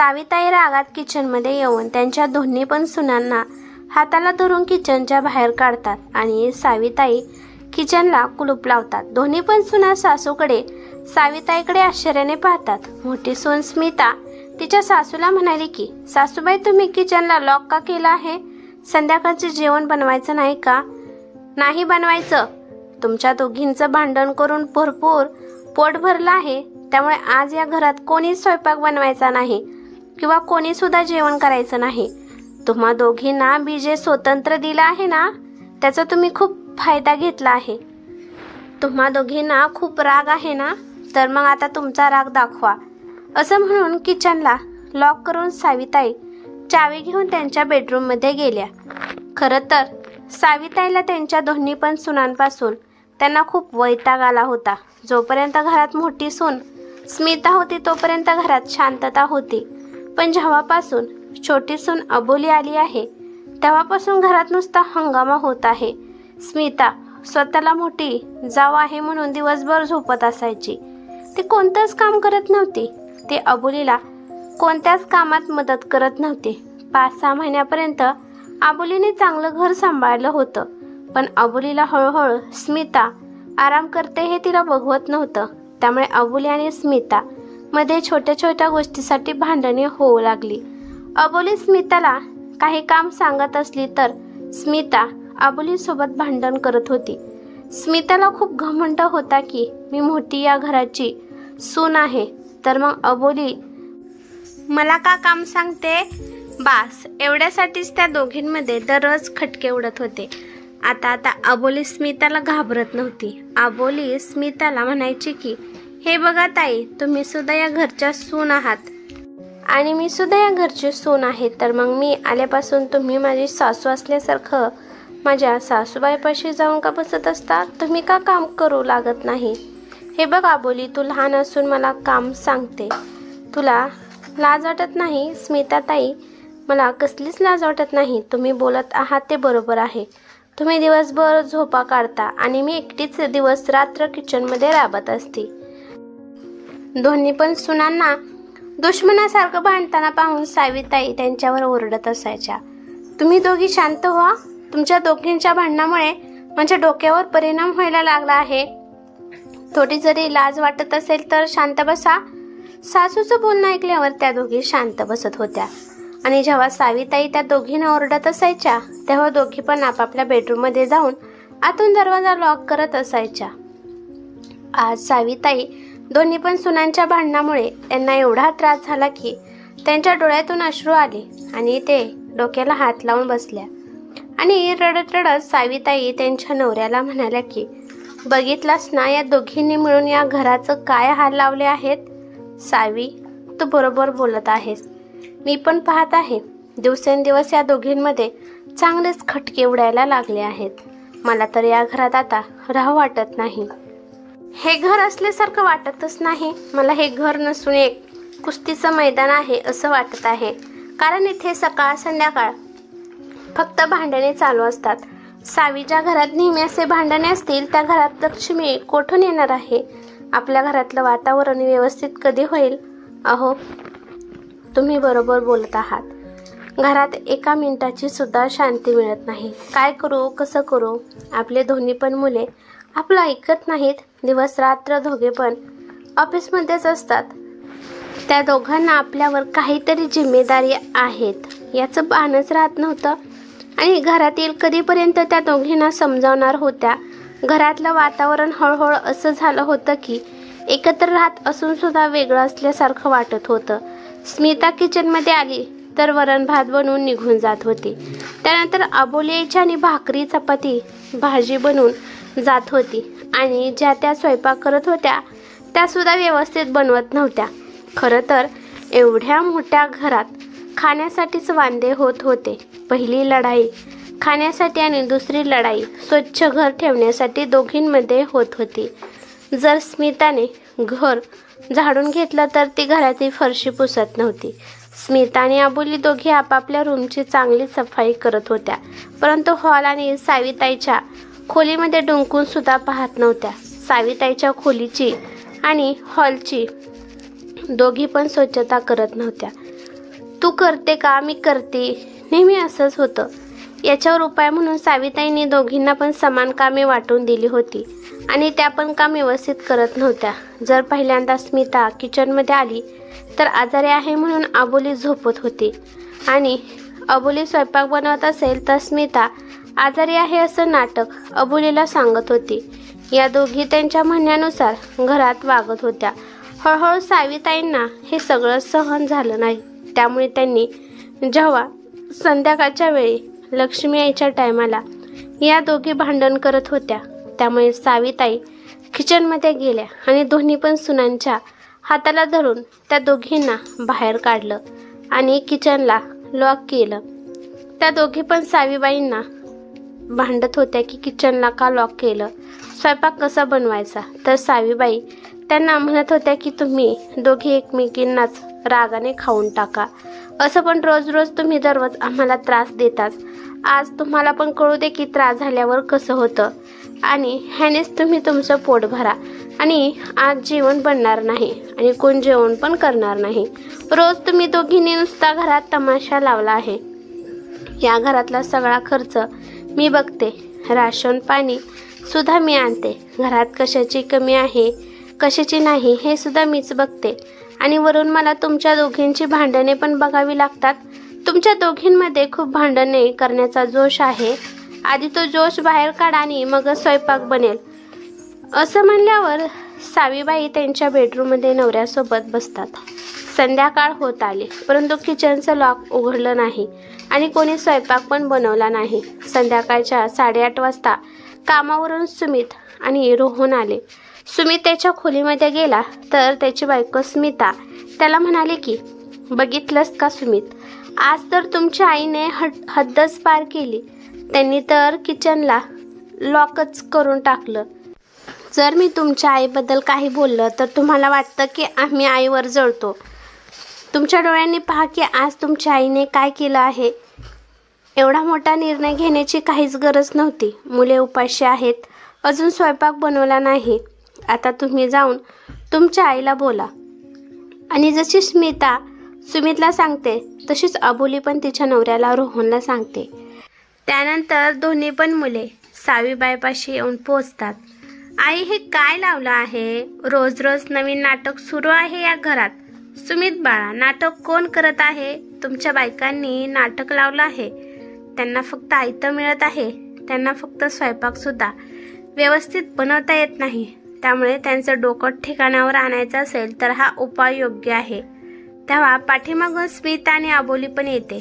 साविताई रागात किचनमध्ये येऊन त्यांच्या दोन्ही पण सुनांना हाताला धरून किचनच्या बाहेर काढतात आणि साविताई किचनला कुलूप लावतात। दोन्ही पण सुना सासूकडे साविताईकडे आश्चर्याने पाहतात। मोठी सून स्मिता तिच्या सासूला म्हणाली की सासूबाई, तुम्ही किचनला लॉक का केला आहे? संध्याकाळचे जेवण बनवायचं नाही का? नाही बनवायचं। तुमच्या दोघींचं भांडण करून भरपूर पोट भरलं आहे, त्यामुळे आज या घरात कोणी स्वयंपाक बनवायचा नाही किंवा कोणी सुद्धा जेवण करायचं नाही। तुम्हा दोघींना मी जे स्वतंत्र दिलं आहे ना, त्याचा तुम्ही खूप फायदा घेतला आहे। तुम्हा दोघींना खूप राग आहे ना, तर मग आता तुमचा राग दाखवा। असं म्हणून किचनला लॉक करून साविताई चावी घेऊन त्यांच्या बेडरूममध्ये गेल्या। खरं तर साविताईला त्यांच्या दोन्ही पण सुनांपासून त्यांना खूप वैताग आला होता। जोपर्यंत घरात मोठी सून स्मिता होती तोपर्यंत घरात शांतता होती, पण जेव्हापासून छोटी सून अबोली आली आहे तेव्हापासून घरात नुसता हंगामा होत आहे। स्मिता स्वतःला मोठी जाव आहे म्हणून दिवसभर झोपत असायची। ती कोणतंच काम करत नव्हती। ती अबोलीला कोणत्याच कामात मदत करत नव्हती। 5-6 महिन्यापर्यंत अबोलीने चांगलं घर सांभाळलं होतं, पण अबोलीला हळूहळू स्मिता आराम करते हे तिला बघवत नव्हतं। त्यामुळे अबोली आणि स्मिता मध्ये छोट्या छोट्या गोष्टीसाठी भांडणे होऊ लागली। अबोली स्मिताला काही काम सांगत असली तर स्मिता अबोलीसोबत भांडण करत होती। स्मिताला खूप घमंड होता की मी मोठी या घराची सून आहे, तर मग अबोली मला का काम सांगते? बास, एवढ्यासाठीच त्या दोघींमध्ये दररोज खटके उडत होते। आता अबोली स्मिताला घाबरत नव्हती। अबोली स्मिताला म्हणायची की हे बघा ताई, तुम्ही सुद्धा या घरच्या सून आहात आणि मी सुद्धा या घरची सून आहे, तर मग मी आल्यापासून तुम्ही माझी सासू असल्यासारखं माझ्या सासूबाईपाशी जाऊन का बसत असता? तुम्ही का काम करू लागत नाही? हे बघ अबोली, तू लहान असून मला काम सांगते, तुला लाज वाटत नाही? स्मिता ताई, मला कसलीच लाज वाटत नाही। तुम्ही बोलत आहात ते बरोबर आहे। तुम्ही दिवसभर झोपा काढता आणि मी एकटीच दिवस रात्र किचनमध्ये राबत असते। दोन्ही पण सुनांना दुश्मनासारखं भांडताना पाहून साविताई त्यांच्यावर ओरडत असायच्या। तुम्ही दोघी शांत व्हा, तुमच्या दोघींच्या भांडणामुळे माझ्या डोक्यावर परिणाम व्हायला लागला आहे। थोडी जरी लाज वाटत असेल तर शांत बसा। सासूचं बोलणं ऐकल्यावर त्या दोघी शांत बसत होत्या आणि जेव्हा साविताई त्या दोघींना ओरडत असायच्या तेव्हा दोघी पण आपापल्या बेडरूममध्ये जाऊन आतून दरवाजा लॉक करत असायच्या। आज साविताई दोन्ही पण सुनांच्या भांडणामुळे त्यांना एवढा त्रास झाला की त्यांच्या डोळ्यातून अश्रू आले आणि ते डोक्याला हात लावून बसल्या आणि रडत रडत साविताई त्यांच्या नवऱ्याला म्हणाल्या की बघितलास ना, या दोघींनी मिळून या घराचं काय हाल लावले आहेत? सावी, तू बरोबर बोलत आहेस। मी पण पाहत आहे, दिवसेंदिवस या दोघींमध्ये चांगलेच खटके उडायला लागले आहेत। मला तर या घरात आता राहू वाटत नाही। हे घर असल्यासारखं वाटतच नाही। मला हे घर नसून एक कुस्तीचं मैदान आहे असं वाटत आहे, कारण इथे सकाळ संध्याकाळ फक्त भांडणे चालू असतात। सावीच्या घरात नेहमी असे भांडणे असतील, त्या घरात लक्ष्मी कोठून येणार आहे? आपल्या घरातलं वातावरण व्यवस्थित कधी होईल? अहो, तुम्ही बरोबर बोलत आहात। घरात एका मिनिटाची सुद्धा शांती मिळत नाही। काय करू, कसं करू? आपले दोन्ही पण मुले आपलं ऐकत नाहीत। दिवस रात्र दोघे पण ऑफिसमध्येच असतात। त्या दोघांना आपल्यावर काहीतरी जिम्मेदारी आहेत याचं भानच राहत नव्हतं आणि घरातील कधीपर्यंत त्या दोघींना समजावणार होत्या। घरातलं वातावरण हळूहळू असं झालं होतं की एकत्र राहत असून सुद्धा वेगळं असल्यासारखं वाटत होतं। स्मिता किचनमध्ये आली तर वरण भात बनवून निघून जात होती। त्यानंतर अबोली यायची आणि भाकरी चपाती भाजी बनवून जात होती आणि ज्या त्या स्वयंपाक करत होत्या त्या सुद्धा व्यवस्थित बनवत नव्हत्या। खरं तर एवढ्या मोठ्या घरात खाण्यासाठीच वांदे होत होते। पहिली लढाई खाण्यासाठी आणि दुसरी लढाई स्वच्छ घर ठेवण्यासाठी दोघींमध्ये होत होती। जर स्मिताने घर झाडून घेतलं तर ती घरातील फरशी पुसत नव्हती। स्मिता आणि अबोली दोघी आपापल्या रूमची चांगली सफाई करत होत्या, परंतु हॉल आणि साविताईच्या खोलीमध्ये डुंकून सुद्धा पाहत नव्हत्या। साविताईच्या खोलीची आणि हॉलची दोघी पण स्वच्छता करत नव्हत्या। तू करते का, मी करते, नेहमी असंच होतं. याच्यावर उपाय म्हणून साविताईंनी दोघींना पण समान कामे वाटून दिली होती आणि त्या पण काम व्यवस्थित करत नव्हत्या. जर पहिल्यांदा स्मिता किचनमध्ये आली तर आजारी आहे म्हणून अबोली झोपत होती आणि अबोली स्वयंपाक बनवत असेल तर स्मिता आजारी आहे असं नाटक अबोलीला सांगत होती. या दोघी त्यांच्या म्हणण्यानुसार घरात वागत होत्या. हळूहळू साविताईंना हे सगळं सहन झालं नाही. त्यामुळे त्यांनी जेव्हा संध्याकाळच्या वेळी लक्ष्मी यायच्या टायमाला या दोघी भांडण करत होत्या, त्यामुळे साविताई किचनमध्ये गेल्या आणि दोन्ही पण सुनांच्या हाताला धरून त्या दोघींना बाहेर काढलं आणि किचनला लॉक केलं. त्या दोघी पण सावीबाईंना भांडत होत्या की किचनला का लॉक केलं, स्वयंपाक कसा बनवायचा. तर सावीबाई त्यांना म्हणत होत्या की तुम्ही दोघी एकमेकींनाच रागाने खाऊन टाका. असं पण रोज रोज तुम्ही दररोज आम्हाला त्रास देताच. आज तुम्हाला पण कळू दे की त्रास झाल्यावर कसं होतं आणि ह्यानेच तुम्ही तुमचं पोट भरा आणि आज जेवण बनणार नाही आणि कोण जेवण पण करणार नाही. रोज तुम्ही दोघींनी नुसता घरात तमाशा लावला आहे. या घरातला सगळा खर्च मी बघते, राशन पाणी सुद्धा मी आणते. घरात कशाची कमी आहे कशाची नाही हे सुद्धा मीच बघते आणि वरून मला तुमच्या दोघींची भांडणे पण बघावी लागतात. तुमच्या दोघींमध्ये खूप भांडणे करण्याचा जोश आहे. आधी तो जोश बाहेर काढा आणि मग स्वयंपाक बनेल. असं म्हणल्यावर सावीबाई त्यांच्या बेडरूममध्ये नवऱ्यासोबत बसतात. संध्याकाळ होत आली परंतु किचनचं लॉक उघडलं नाही आणि कोणी स्वयंपाक पण बनवला नाही. संध्याकाळच्या 8:30 वाजता कामावरून सुमित आणि रोहन आले. सुमित त्याच्या खोलीमध्ये गेला तर त्याची बायको स्मिता त्याला म्हणाली की बघितलंस का सुमित, आज तर तुमच्या आईने हद्दच पार केली. त्यांनी तर किचनला लॉकच करून टाकलं. जर मी तुमच्या आईबद्दल काही बोललं तर तुम्हाला वाटतं की आम्ही आईवर जळतो. तुमच्या डोळ्यांनी पहा की आज तुमच्या आईने काय केलं आहे. एवढा मोठा निर्णय घेण्याची काहीच गरज नव्हती. मुले उपाशी आहेत, अजून स्वयंपाक बनवला नाही. आता तुम्ही जाऊन तुमच्या आईला बोला. आणि जशी स्मिता सुमितला सांगते तशीच अबोली पण तिच्या नवऱ्याला रोहनला सांगते. त्यानंतर दोन्ही पण मुले सावीबाईपाशी येऊन पोहोचतात. आई, हे काय लावलं आहे? रोज रोज नवीन नाटक सुरू आहे या घरात. सुमित बाळा, नाटक कोण करत आहे? तुमच्या बायकांनी नाटक लावलं आहे. त्यांना फक्त आयतं मिळत आहे. त्यांना फक्त स्वयंपाक सुद्धा व्यवस्थित बनवता येत नाही. त्यामुळे त्यांचं डोकं ठिकाणावर आणायचं असेल तर हा उपाय योग्य आहे. तेव्हा पाठीमागून स्मिता आणि अबोली पण येते.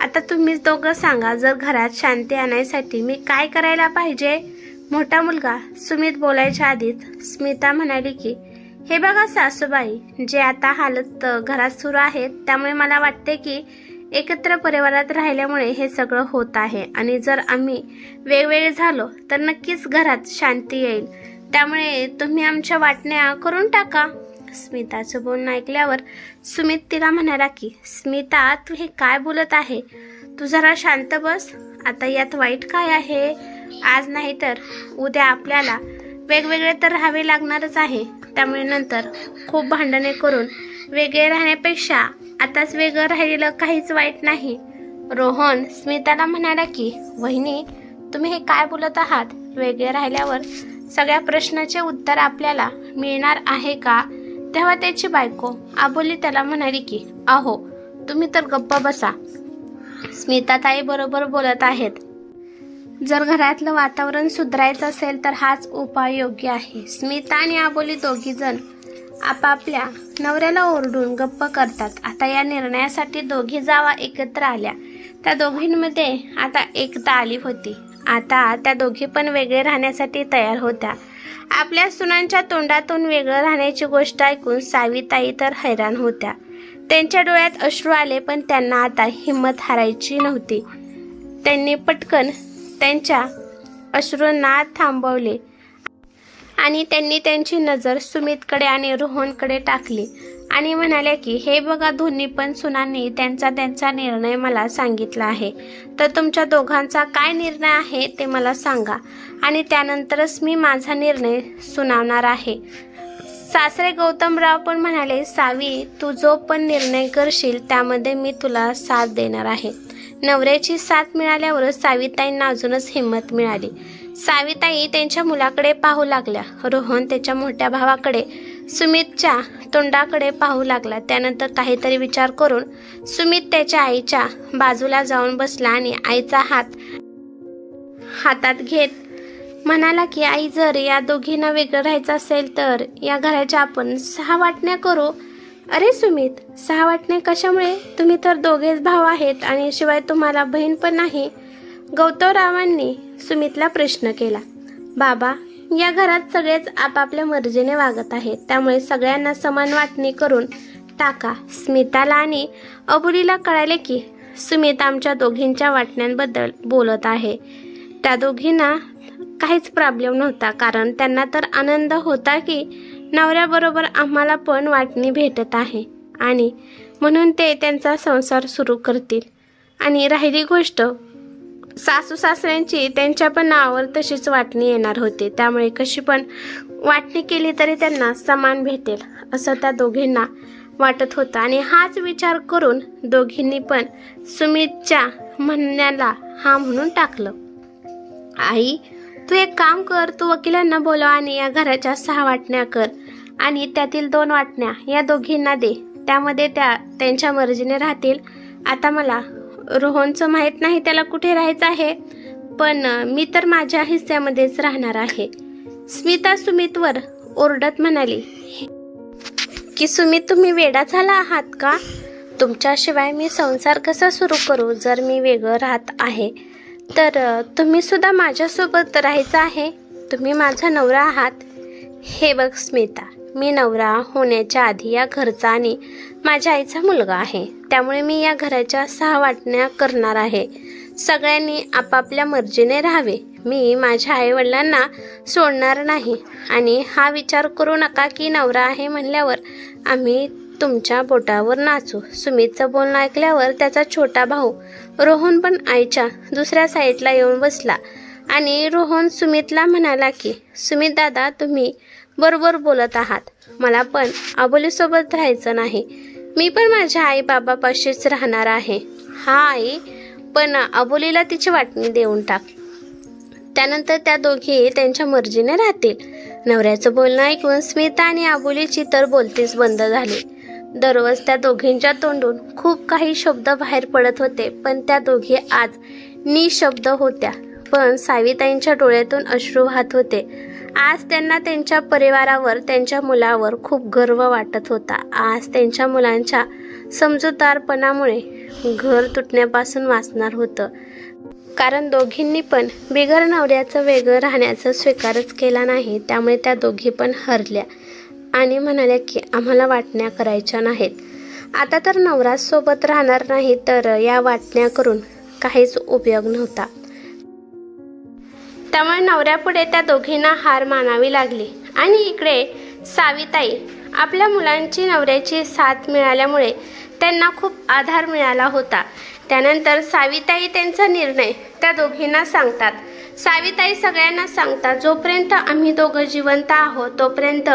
आता तुम्हीच दोघं सांगा, जर घरात शांती आणायसाठी मी काय करायला पाहिजे? मोठा मुलगा सुमित बोलायच्या आधीच स्मिता म्हणाली की हे बघा सासूबाई, जे आता हालत घरात सुरू आहेत त्यामुळे मला वाटते की एकत्र परिवारात राहिल्यामुळे हे सगळं होत आहे आणि जर आम्ही वेगवेगळे झालो तर नक्कीच घरात शांती येईल. त्यामुळे तुम्ही आमच्या वाटण्या करून टाका. स्मिताचं बोलणं ऐकल्यावर सुमित तिला म्हणाला की स्मिता, तू हे काय बोलत आहे? तू जरा शांत बस. आता यात वाईट काय आहे? आज नाही तर उद्या आपल्याला वेगवेगळे तर राहावे लागणारच आहे. त्यामुळे नंतर खूप भांडणे करून वेगळे राहण्यापेक्षा आताच वेगळं राहिलेलं काहीच वाईट नाही. रोहन स्मिताला म्हणाला की वहिनी, तुम्ही हे काय बोलत आहात? वेगळे राहिल्यावर सगळ्या प्रश्नाचे उत्तर आपल्याला मिळणार आहे का? तेव्हा त्याची बायको अबोली त्याला म्हणाली की अहो, तुम्ही तर गप्प बसा. स्मिता ताई बरोबर बोलत आहेत. जर घरातलं वातावरण सुधारायचं असेल तर हाच उपाय योग्य आहे. स्मिता आणि अबोली दोघी जण आपापल्या नवऱ्याला ओरडून गप्प करतात. आता या निर्णयासाठी दोघी जावा एकत्र आल्या. त्या दोघींमध्ये आता एकता आली होती. आता त्या दोघी पण वेगळे राहण्यासाठी तयार होत्या. आपल्या सुनांच्या तोंडातून वेगळं राहण्याची गोष्ट ऐकून साविताई तर हैराण होत्या. त्यांच्या डोळ्यात अश्रू आले पण त्यांना आता हिंमत हारायची नव्हती. त्यांनी पटकन त्यांच्या अश्रूंना थांबवले आणि त्यांनी त्यांची नजर सुमितकडे आणि रोहनकडे टाकली आणि म्हणाले की हे बघा, दोन्ही पण सुनांनी त्यांचा निर्णय मला सांगितला आहे. तर तुमच्या दोघांचा काय निर्णय आहे ते मला सांगा आणि त्यानंतरच मी माझा निर्णय सुनावणार आहे. सासरे गौतमराव पण म्हणाले, सावी, तू जो पण निर्णय करशील त्यामध्ये मी तुला साथ देणार आहे. नवऱ्याची साथ मिळाल्यावर साविताईंना अजूनच हिंमत मिळाली. साविताई त्यांच्या मुलाकडे पाहू लागल्या. रोहन त्याच्या मोठ्या भावाकडे, सुमितच्या तोंडाकडे पाहू लागला. त्यानंतर काहीतरी विचार करून सुमित त्याच्या आईच्या बाजूला जाऊन बसला आणि आईचा हातात घेत म्हणाला की, आई, जर या दोघींना वेगळं राहायचं असेल तर या घराच्या आपण 6 वाटण्या करू. अरे सुमित, 6 वाटण्या कशामुळे? तुम्ही तर दोघेच भाव आहेत आणि शिवाय तुम्हाला बहीण पण नाही. गौतमरावांनी सुमितला प्रश्न केला. बाबा, या घरात सगळेच आपापल्या मर्जीने वागत आहेत, त्यामुळे सगळ्यांना समान वाटणी करून टाका. स्मिताला आणि अबोलीला कळाले की सुमित आमच्या दोघींच्या वाटण्यांबद्दल बोलत आहे. त्या दोघींना काहीच प्रॉब्लेम नव्हता, कारण त्यांना तर आनंद होता की नवऱ्याबरोबर आम्हाला पण वाटणी भेटत आहे आणि म्हणून ते त्यांचा संसार सुरू करतील. आणि राहिली गोष्ट सासू सासऱ्यांची, त्यांच्या पण नावावर तशीच वाटणी येणार होती, त्यामुळे कशी पण वाटणी केली तरी त्यांना समान भेटेल असं त्या दोघींना वाटत होतं. आणि हाच विचार करून दोघींनी पण सुमितच्या म्हणण्याला हा म्हणून टाकलं. आई, तू एक काम कर, तू वकिलांना बोलव आणि या घराच्या 6 वाटण्या कर आणि त्यातील 2 वाटण्या या दोघींना दे. त्यामध्ये त्या त्यांच्या मर्जीने राहतील. आता मला रोहनचं माहीत नाही त्याला कुठे राहायचं आहे, पण मी तर माझ्या हिस्स्यामध्येच राहणार आहे. स्मिता सुमितवर ओरडत म्हणाली की, सुमित, तुम्ही वेडा झाला आहात का? तुमच्याशिवाय मी संसार कसा सुरू करू? जर मी वेगळं राहत आहे तर तुम्ही सुद्धा माझ्यासोबत राहायचं आहे. तुम्ही माझा नवरा आहात. हे बघ स्मिता, मी नवरा होण्याच्या आधी या घरचा आणि माझ्या आईचा मुलगा आहे, त्यामुळे मी या घराच्या 6 वाटण्या करणार आहे. सगळ्यांनी आपापल्या मर्जीने राहावे. मी माझ्या आईवडिलांना सोडणार नाही. आणि हा विचार करू नका की नवरा आहे म्हणल्यावर आम्ही तुमच्या बोटावर नाचू. सुमितचं बोलणं ऐकल्यावर त्याचा छोटा भाऊ रोहन पण आईच्या दुसऱ्या साईडला येऊन बसला आणि रोहन सुमितला म्हणाला की, सुमित दादा, तुम्ही बरोबर बोलत आहात. मला पण अबोलीसोबत राहायचं नाही. मी पण माझ्या आई बाबापाशीच राहणार आहे. हा आई, पण अबोलीला तिची वाटणी देऊन टाक. त्यानंतर त्या दोघी त्यांच्या मर्जीने राहतील. नवऱ्याचं बोलणं ऐकून स्मिता आणि अबोलीची तर बोलतीच बंद झाली. दररोज त्या दोघींच्या तोंडून खूप काही शब्द बाहेर पडत होते, पण त्या दोघी आज निशब्द होत्या. पण साविताईंच्या डोळ्यातून अश्रू वाहत होते. आज त्यांना त्यांच्या परिवारावर, त्यांच्या मुलावर खूप गर्व वाटत होता. आज त्यांच्या मुलांच्या समजूतदारपणामुळे घर तुटण्यापासून वाचणार होतं, कारण दोघींनी पण बिगर नवऱ्याचं वेगळं राहण्याचा स्वीकारच केला नाही. त्यामुळे त्या दोघी पण हरल्या आणि म्हणाल्या की आम्हाला वाटण्या करायच्या नाहीत. आता तर नवरा सोबत राहणार नाही तर या वाटण्या करून काहीच उपयोग नव्हता. त्यामुळे नवऱ्यापुढे त्या दोघींना हार मानावी लागली. आणि इकडे साविताई, आपल्या मुलांची नवऱ्याची साथ मिळाल्यामुळे त्यांना खूप आधार मिळाला होता. त्यानंतर साविताई त्यांचा निर्णय त्या दोघींना सांगतात. साविताई सगळ्यांना सांगतात, जोपर्यंत आम्ही दोघं जिवंत आहोत तोपर्यंत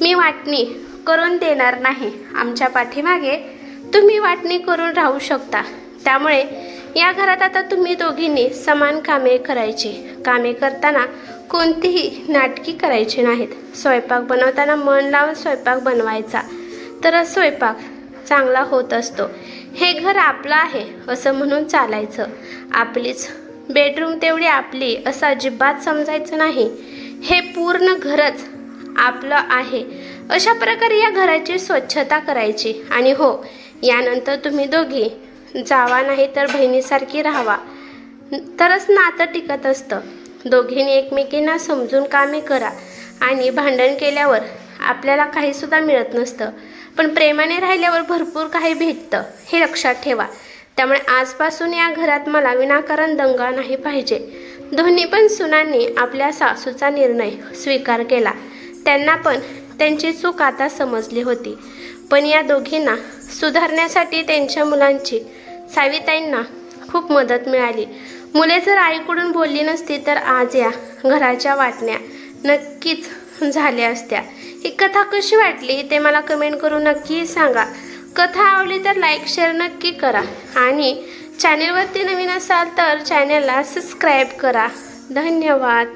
मी वाटणी करून देणार नाही. आमच्या पाठीमागे तुम्ही वाटणी करून राहू शकता. त्यामुळे या घरात आता तुम्ही दोघींनी समान कामे करायची. कामे करताना कोणतीही नाटकी करायची नाहीत. स्वयंपाक बनवताना मन लावून स्वयंपाक बनवायचा, तरच स्वयंपाक चांगला होत असतो. हे घर आपलं आहे असं म्हणून चालायचं. आपलीच बेडरूम तेवढी आपली असं अजिबात समजायचं नाही. हे पूर्ण घरच आपलं आहे अशा प्रकारे या घराची स्वच्छता करायची. आणि हो, यानंतर तुम्ही दोघी जावा नाही तर बहिणीसारखी राहावा, तरच नातं टिकत असतं. दोघींनी एकमेकींना समजून कामे करा. आणि भांडण केल्यावर आपल्याला काही सुद्धा मिळत नसतं, पण प्रेमाने राहिल्यावर भरपूर काही भेटतं, हे लक्षात ठेवा. त्यामुळे आजपासून या घरात मला विनाकारण दंगा नाही पाहिजे. दोन्ही पण सुनांनी आपल्या सासूचा निर्णय स्वीकार केला. त्यांना पण त्यांची चूक आता समजली होती. पण या दोघींना सुधारण्यासाठी त्यांच्या मुलांची साविताईंना खूप मदत मिळाली. मुले जर आईकडून बोलली नसती तर आज या घराच्या वाटण्या नक्कीच झाल्या असत्या. ही कथा कशी वाटली ते मला कमेंट करून नक्की सांगा। कथा आवडली तर लाईक शेअर नक्की करा आणि चॅनेलवरती नवीन असाल तर चॅनेलला सबस्क्राईब करा। धन्यवाद।